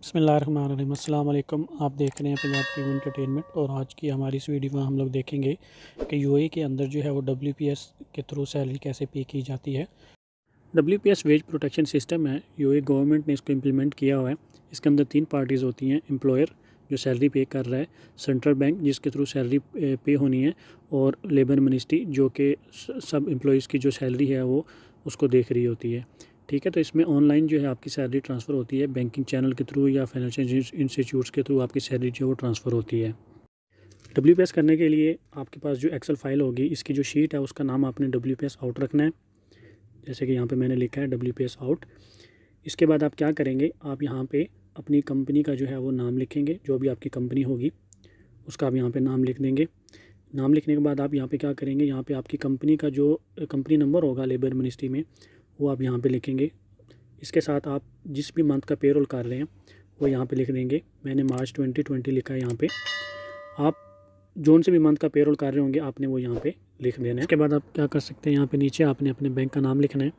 बिस्मिल्लाहिर्रहमानिर्रहीम। अस्सलाम वालेकुम। आप देख रहे हैं पंजाब टीवी एंटरटेनमेंट और आज की हमारी इस वीडियो में हम लोग देखेंगे कि यूएई के अंदर जो है वो डब्ल्यूपीएस के थ्रू सैलरी कैसे पे की जाती है। डब्ल्यूपीएस वेज प्रोटेक्शन सिस्टम है, यूएई गवर्नमेंट ने इसको इम्प्लीमेंट किया हुआ है। इसके अंदर तीन पार्टीज़ होती हैं, एम्प्लॉयर जो सैलरी पे कर रहा है, सेंट्रल बैंक जिसके थ्रू सैलरी पे होनी है, और लेबर मिनिस्ट्री जो कि सब एम्प्लॉयज़ की जो सैलरी है वो उसको देख रही होती है। ठीक है, तो इसमें ऑनलाइन जो है आपकी सैलरी ट्रांसफ़र होती है, बैंकिंग चैनल के थ्रू या फाइनेंशियल इंस्टीट्यूट्स के थ्रू आपकी सैलरी जो है वो ट्रांसफ़र होती है। डब्ल्यूपीएस करने के लिए आपके पास जो एक्सेल फाइल होगी, इसकी जो शीट है उसका नाम आपने डब्ल्यूपीएस आउट रखना है, जैसे कि यहाँ पे मैंने लिखा है डब्ल्यूपीएस आउट। इसके बाद आप क्या करेंगे, आप यहाँ पे अपनी कंपनी का जो है वो नाम लिखेंगे, जो भी आपकी कंपनी होगी उसका आप यहाँ पे नाम लिख देंगे। नाम लिखने के बाद आप यहाँ पे क्या करेंगे, यहाँ पे आपकी कंपनी का जो कंपनी नंबर होगा लेबर मिनिस्ट्री में वो आप यहाँ पे लिखेंगे। इसके साथ आप जिस भी मंथ का पेरोल कर रहे हैं वो यहाँ पे लिख देंगे। मैंने मार्च 2020 लिखा है यहाँ पे। आप जोन से भी मंथ का पेरोल कर रहे होंगे आपने वो यहाँ पे लिख देना है। इसके बाद आप क्या कर सकते हैं, यहाँ पे नीचे आपने अपने बैंक का नाम लिखना है,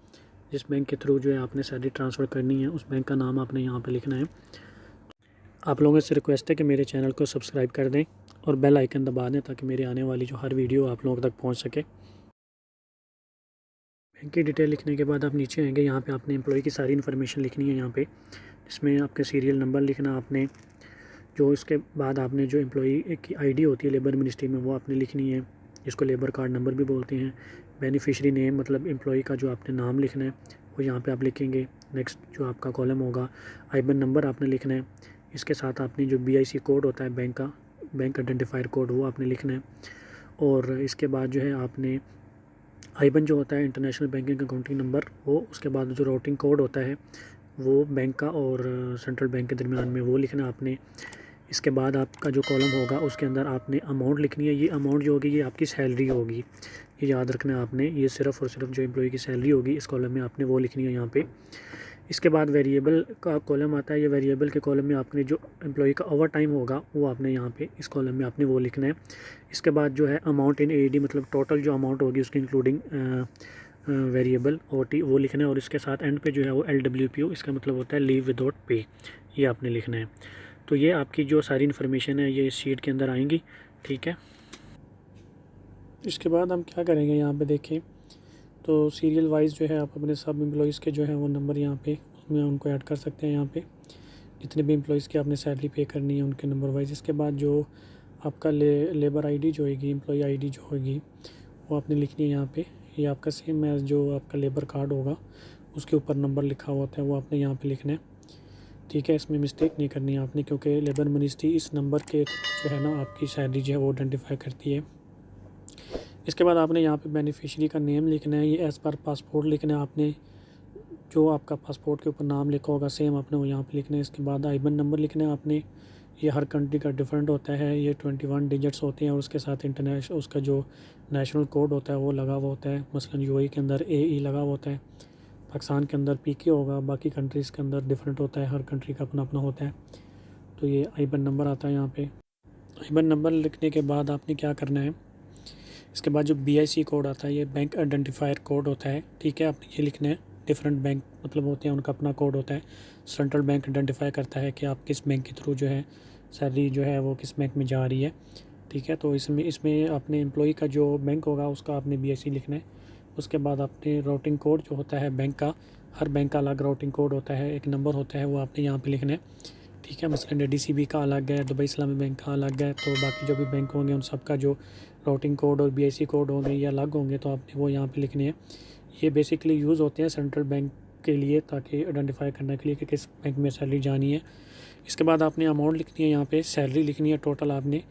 जिस बैंक के थ्रू जो है आपने सैलरी ट्रांसफ़र करनी है उस बैंक का नाम आपने यहाँ पे लिखना है। आप लोगों से रिक्वेस्ट है कि मेरे चैनल को सब्सक्राइब कर दें और बेल आइकन दबा दें ताकि मेरी आने वाली जो हर वीडियो आप लोगों तक पहुँच सके। बैंक की डिटेल लिखने के बाद आप नीचे आएंगे, यहाँ पे आपने एम्प्लॉय की सारी इन्फॉर्मेशन लिखनी है यहाँ पे, जिसमें आपके सीरियल नंबर लिखना आपने, जो इसके बाद आपने जो एम्प्लॉई की आईडी होती है लेबर मिनिस्ट्री में वो आपने लिखनी है, जिसको लेबर कार्ड नंबर भी बोलते हैं। बेनिफिशियरी नेम मतलब एम्प्लॉई का जो आपने नाम लिखना है वो यहाँ पे आप लिखेंगे। नेक्स्ट जो आपका कॉलम होगा, आईबैन नंबर आपने लिखना है। इसके साथ आपने जो बीआईसी कोड होता है बैंक का, बैंक आइडेंटिफायर कोड, वो आपने लिखना है। और इसके बाद जो है आपने आईबैन जो होता है इंटरनेशनल बैंकिंग अकाउंटिंग नंबर, वो उसके बाद जो राउटिंग कोड होता है वो बैंक का और सेंट्रल बैंक के दरमियान में वो लिखना आपने। इसके बाद आपका जो कॉलम होगा उसके अंदर आपने अमाउंट लिखनी है। ये अमाउंट जो होगी ये आपकी सैलरी होगी, ये याद रखना है आपने। ये सिर्फ़ और सिर्फ जो एम्प्लॉय की सैलरी होगी इस कॉलम में आपने वो लिखनी है यहाँ पे। इसके बाद वेरिएबल का कॉलम आता है, ये वेरिएबल के कॉलम में आपने जो एम्प्लॉय का ओवर टाइम होगा वो आपने यहाँ पे इस कॉलम में आपने वो लिखना है। इसके बाद जो है अमाउंट इन एडी मतलब टोटल जो अमाउंट होगी उसकी इंक्लूडिंग वेरिएबल ओटी वो लिखना है। और इसके साथ एंड पे जो है वो LWPO, इसका मतलब होता है लीव विदाउट पे, ये आपने लिखना है। तो ये आपकी जो सारी इन्फॉर्मेशन है ये इस शीट के अंदर आएंगी। ठीक है, इसके बाद हम क्या करेंगे, यहाँ पे देखें तो सीरियल वाइज जो है आप अपने सब एम्प्लॉयज़ के जो है वो नंबर यहाँ पे उसमें उनको ऐड कर सकते हैं। यहाँ पे जितने भी एम्प्लॉयज़ की आपने सैलरी पे करनी है उनके नंबर वाइज। इसके बाद जो आपका लेबर आईडी जो होगी, एम्प्लॉय आईडी जो होगी वो आपने लिखनी है यहाँ पे। ये आपका सेम है जो आपका लेबर कार्ड होगा उसके ऊपर नंबर लिखा होता है वो आपने यहाँ पे लिखना है। ठीक है, इसमें मिस्टेक नहीं करनी है आपने, क्योंकि लेबर मिनिस्ट्री इस नंबर के जो है ना आपकी सैलरी जो है वो आइडेंटिफाई करती है। इसके बाद आपने यहाँ पे बेनिफिशियरी का नेम लिखना है, ये एज़ पर पासपोर्ट लिखना है आपने। जो आपका पासपोर्ट के ऊपर नाम लिखा होगा सेम आपने वो यहाँ पे लिखना है। इसके बाद आईबैन नंबर लिखना है आपने, ये हर कंट्री का डिफरेंट होता है, ये 21 डिजिट्स होते हैं और उसके साथ इंटरनेशनल उसका जो नेशनल कोड होता है वो लगा हुआ होता है। मसलन यूएई के अंदर AE लगा हुआ होता है, पाकिस्तान के अंदर PK होगा, बाकी कंट्रीज़ के अंदर डिफरेंट होता है, हर कंट्री का अपना अपना होता है। तो ये आईबैन नंबर आता है यहाँ पे। आईबैन नंबर लिखने के बाद आपने क्या करना है, इसके बाद जो BIC कोड आता है ये बैंक आइडेंटिफायर कोड होता है। ठीक है, आपने ये लिखना है। डिफरेंट बैंक मतलब होते हैं, उनका अपना कोड होता है। सेंट्रल बैंक आइडेंटिफाई करता है कि आप किस बैंक के थ्रू जो है सैलरी जो है वो किस बैंक में जा रही है। ठीक है, तो इसमें इसमें अपने एम्प्लॉय का जो बैंक होगा उसका आपने BIC लिखना है। उसके बाद आपने राउटिंग कोड जो होता है बैंक का, हर बैंक का अलग राउटिंग कोड होता है, एक नंबर होता है वो आपने यहाँ पे लिखना है। ठीक है, मसलन DCB का अलग है, दुबई इस्लामी बैंक का अलग है, तो बाकी जो भी बैंक होंगे उन सब का जो राउटिंग कोड और BIC कोड होंगे ये अलग होंगे, तो आपने वो यहाँ पे लिखने हैं। ये बेसिकली यूज़ होते हैं सेंट्रल बैंक के लिए, ताकि आइडेंटिफाई करने के लिए कि किस बैंक में सैलरी जानी है। इसके बाद आपने अमाउंट लिखनी है, यहाँ पे सैलरी लिखनी है टोटल आपने,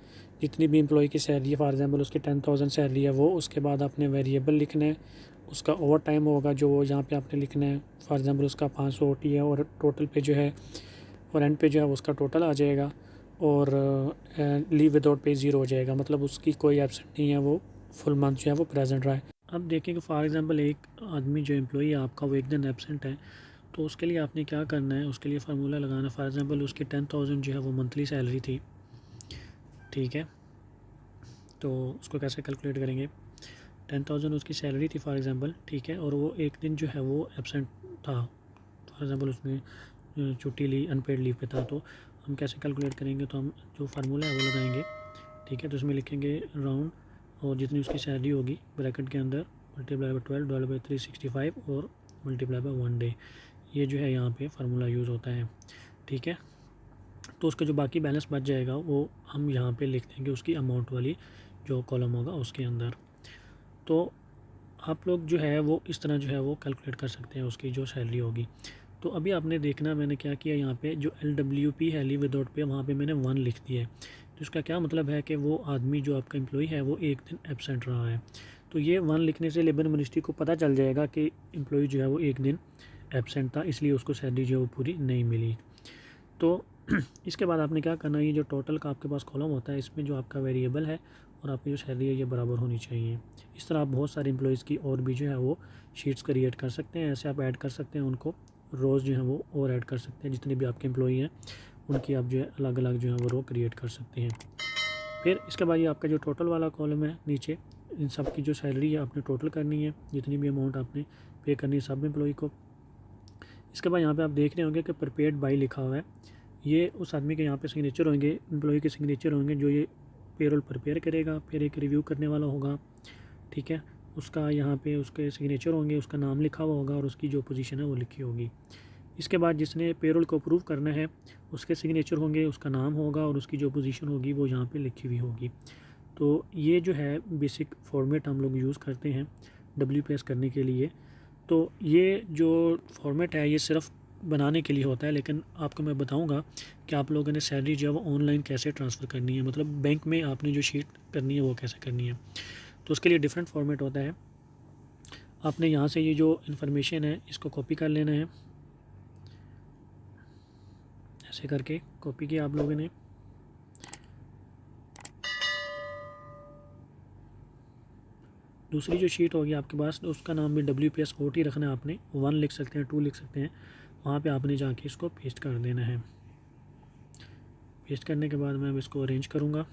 जितनी भी एम्प्लॉय की सैलरी है, फॉर एग्जांपल उसकी 10,000 सैलरी है वो। उसके बाद आपने वेरिएबल लिखना है, उसका ओवर टाइम होगा जो यहाँ पे आपने लिखना है, फॉर एग्जांपल उसका 500 OT है और टोटल पे जो है और एंड पे जो है उसका टोटल आ जाएगा। और लीव विदाउट पे 0 हो जाएगा, मतलब उसकी कोई एब्सेंट नहीं है, वो फुल मंथ जो है वो प्रेजेंट रहा है। अब देखें कि फॉर एग्जांपल एक आदमी जो एम्प्लॉई है आपका वो एक दिन एब्सेंट है, तो उसके लिए आपने क्या करना है, उसके लिए फार्मूला लगाना। फॉर एग्जांपल उसकी 10,000 जो है वो मंथली सैलरी थी। ठीक है, तो उसको कैसे कैलकुलेट करेंगे, 10,000 उसकी सैलरी थी फॉर एग्जांपल। ठीक है, और वो एक दिन जो है वो एब्सेंट था, फॉर एग्जांपल उसने छुट्टी ली, अनपेड लीव पे था, तो हम कैसे कैलकुलेट करेंगे, तो हम जो फार्मूला है वो लगाएंगे, ठीक है। तो इसमें लिखेंगे राउंड और जितनी उसकी सैलरी होगी ब्रैकेट के अंदर मल्टीप्लाई बाई 12 डिवाइड बाई 365 और मल्टीप्लाई बाई 1 डे, ये जो है यहाँ पे फार्मूला यूज़ होता है, ठीक है। तो उसका जो बाकी बैलेंस बच जाएगा वो हम यहाँ पे लिख देंगे उसकी अमाउंट वाली जो कॉलम होगा उसके अंदर। तो आप लोग जो है वो इस तरह जो है वो कैलकुलेट कर सकते हैं उसकी जो सैलरी होगी। तो अभी आपने देखना मैंने क्या किया, यहाँ पे जो LWP है लीव विदाउट पे, वहाँ पे मैंने 1 लिख दिया है। तो इसका क्या मतलब है कि वो आदमी जो आपका एम्प्लॉई है वो एक दिन एब्सेंट रहा है। तो ये 1 लिखने से लेबर मिनिस्ट्री को पता चल जाएगा कि एम्प्लॉई जो है वो एक दिन एब्सेंट था, इसलिए उसको सैलरी जो है वो पूरी नहीं मिली। तो इसके बाद आपने क्या करना है, ये जो टोटल का आपके पास कॉलम होता है इसमें जो आपका वेरिएबल है और आपकी जो सैलरी है ये बराबर होनी चाहिए। इस तरह आप बहुत सारे एम्प्लॉयज़ की और भी जो है वो शीट्स क्रिएट कर सकते हैं। ऐसे आप ऐड कर सकते हैं उनको, रोज़ जो है वो और ऐड कर सकते हैं, जितने भी आपके एम्प्लॉई हैं उनकी आप जो है अलग अलग जो है वो रो क्रिएट कर सकते हैं। फिर इसके बाद ये आपका जो टोटल वाला कॉलम है नीचे, इन सब की जो सैलरी है आपने टोटल करनी है, जितनी भी अमाउंट आपने पे करनी है सब एम्प्लॉई को। इसके बाद यहाँ पे आप देख रहे होंगे कि प्रिपेयर्ड बाय लिखा हुआ है, ये उस आदमी के यहाँ पे सिग्नेचर होंगे, एम्प्लॉई के सिग्नेचर होंगे जो ये पेरोल प्रिपेयर करेगा। फिर एक रिव्यू करने वाला होगा, ठीक है, उसका यहाँ पे उसके सिग्नेचर होंगे, उसका नाम लिखा हुआ होगा और उसकी जो पोजीशन है वो लिखी होगी। इसके बाद जिसने पेरोल को अप्रूव करना है उसके सिग्नेचर होंगे, उसका नाम होगा और उसकी जो पोजीशन होगी वो यहाँ पे लिखी हुई होगी। तो ये जो है बेसिक फॉर्मेट हम लोग यूज़ करते हैं WPS करने के लिए। तो ये जो फॉर्मेट है ये सिर्फ बनाने के लिए होता है, लेकिन आपको मैं बताऊंगा कि आप लोगों ने सैलरी जो है वो ऑनलाइन कैसे ट्रांसफ़र करनी है, मतलब बैंक में आपने जो शीट करनी है वो कैसे करनी है। तो उसके लिए डिफरेंट फॉर्मेट होता है। आपने यहाँ से ये जो इन्फॉर्मेशन है इसको कॉपी कर लेना है, ऐसे करके कॉपी किया आप लोगों ने। दूसरी जो शीट होगी आपके पास उसका नाम भी WPS OT रखना है आपने, 1 लिख सकते हैं, 2 लिख सकते हैं, वहाँ पे आपने जाके इसको पेस्ट कर देना है। पेस्ट करने के बाद मैं अब इसको अरेंज करूँगा,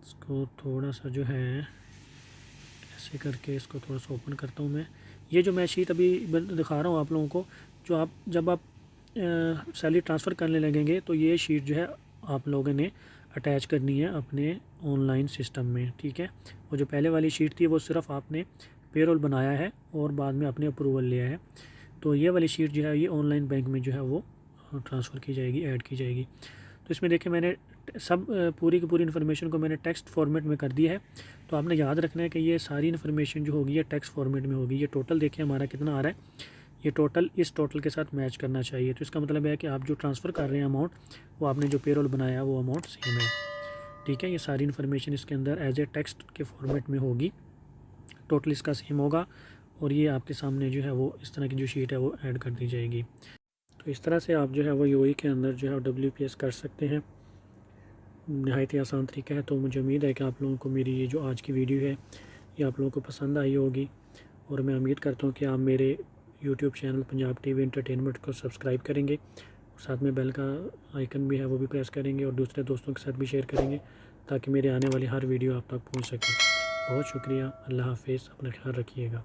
इसको थोड़ा सा जो है ऐसे करके इसको थोड़ा सा ओपन करता हूँ मैं। ये जो मैं शीट अभी दिखा रहा हूँ आप लोगों को, जो आप जब आप सैलरी ट्रांसफ़र करने लगेंगे तो ये शीट जो है आप लोगों ने अटैच करनी है अपने ऑनलाइन सिस्टम में, ठीक है। वो जो पहले वाली शीट थी वो सिर्फ आपने पेरोल बनाया है और बाद में अपने अप्रूवल लिया है। तो ये वाली शीट जो है ये ऑनलाइन बैंक में जो है वो ट्रांसफ़र की जाएगी, ऐड की जाएगी। तो इसमें देखिए मैंने सब पूरी की पूरी इन्फॉर्मेशन को मैंने टेक्स्ट फॉर्मेट में कर दिया है। तो आपने याद रखना है कि ये सारी इन्फॉर्मेशन जो होगी ये टेक्स्ट फॉर्मेट में होगी। ये टोटल देखिए हमारा कितना आ रहा है, ये टोटल इस टोटल के साथ मैच करना चाहिए। तो इसका मतलब है कि आप जो ट्रांसफ़र कर रहे हैं अमाउंट वो आपने जो पेरोल बनाया वो अमाउंट सेम है, ठीक है। ये सारी इन्फॉर्मेशन इसके अंदर एज ए टेक्स्ट के फॉर्मेट में होगी, टोटल इसका सेम होगा और ये आपके सामने जो है वो इस तरह की जो शीट है वो ऐड कर दी जाएगी। तो इस तरह से आप जो है वो UAE के अंदर जो है WPS कर सकते हैं, नहायत ही आसान तरीका है। तो मुझे उम्मीद है कि आप लोगों को मेरी ये जो आज की वीडियो है ये आप लोगों को पसंद आई होगी और मैं उम्मीद करता हूँ कि आप मेरे YouTube channel Punjab TV entertainment को सब्सक्राइब करेंगे और साथ में बेल का आइकन भी है वो भी प्रेस करेंगे और दूसरे दोस्तों के साथ भी शेयर करेंगे ताकि मेरे आने वाली हर वीडियो आप तक पहुँच सके। बहुत शुक्रिया, अल्लाह हाफिज़, अपना ख्याल रखिएगा।